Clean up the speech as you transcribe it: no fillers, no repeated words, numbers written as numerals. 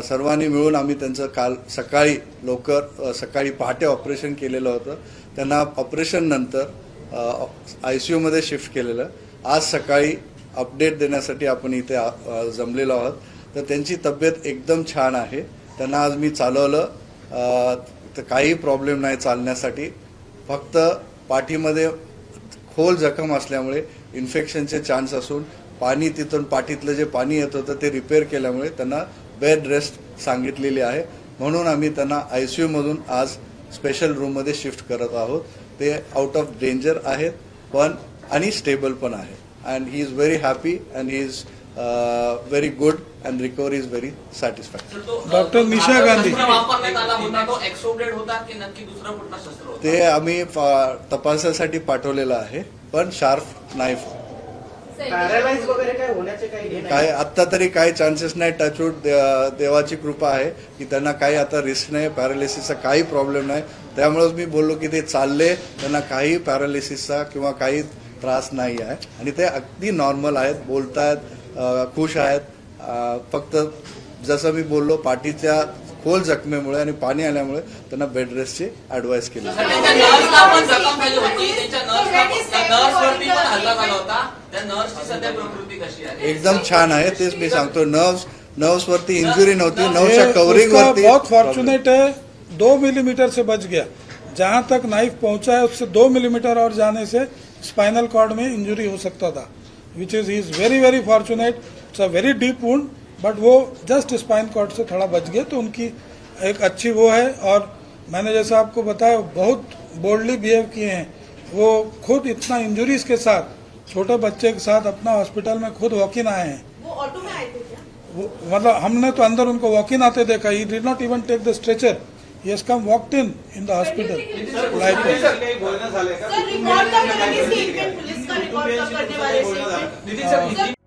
सर्वांनी मिळून आम्ही त्यांचं काल सकाळी सकाळी पहाटे ऑपरेशन केलेलं होतं. त्यांना ऑपरेशन नंतर ICUमध्ये शिफ्ट केलेलं. आज सकाळी अपडेट देण्यासाठी आपण इथे जमलेलो आहोत. तर त्यांची तब्येत एकदम छान आहे. त्यांना आज मी चालवलं तर काही प्रॉब्लेम नाही चालण्यासाठी. फक्त पाठीमध्ये खोल जखम असल्यामुळे इन्फेक्शनचे चान्स असून पाणी तिथून पाठीतलं जे पाणी येत होतं ते रिपेअर केल्यामुळे त्यांना बेड रेस्ट सांगितलेली आहे. म्हणून आम्ही त्यांना ICUमधून आज स्पेशल रूममध्ये शिफ्ट करत आहोत. ते आउट ऑफ डेंजर आहेत पण आणि स्टेबल पण आहे. And he is very happy and he is very good and recovery is very satisfactory. Doctor Nisha Gandhi ते आम्ही तपासासाठी पाठवलेलं आहे पण शार्प नाईफ काय आत्ता तरी काही चान्सेस नाही. टचवूड देवाची कृपा आहे की त्यांना काही आता रिस्क नाही. पॅरालिसिसचा काही प्रॉब्लेम नाही. त्यामुळेच मी बोललो की ते चालले त्यांना काही पॅरालिसिसचा किंवा काही त्रास नाही आहे आणि ते अगदी नॉर्मल आहेत, बोलतायत, खुश आहेत. फक्त जसं मी बोललो पाठीच्या खोल जखमेमुळे आणि पाणी आल्यामुळे त्यांना बेड रेस्टची ॲडवाइस केली. एकदम छान आहे. तेच मी सांगतो. नर्व्स वरती इंजुरी नव्हती. नर्व्सच्या कव्हरिंग वरती बहुत फॉर्चुनेट है. 2 मिलीमीटर से बच गया. जहां तक नाइफ पहुंचा है उससे 2 मिलीमीटर और जाने से स्पाइनल कॉर्ड में इंजुरी हो सकता था. Which is very very fortunate. It's a very deep wound but वो जस्ट स्पाइन कॉर्ड से थोड़ा बच गया. तो उनकी एक अच्छी वो है. और मैंने जैसा आपको बताया बहुत बोल्डली बिहेव किए हैं. वो खुद इतना इंजुरीज के साथ छोटे बच्चे के साथ अपना हॉस्पिटल में खुद वॉक इन आए हैं. वो ऑटो में आए थे क्या? मतलब हमने तो अंदर उनको वॉक इन आते देखा. He did not even take the stretcher. He has come walked in the hospital like sir record का करने वाले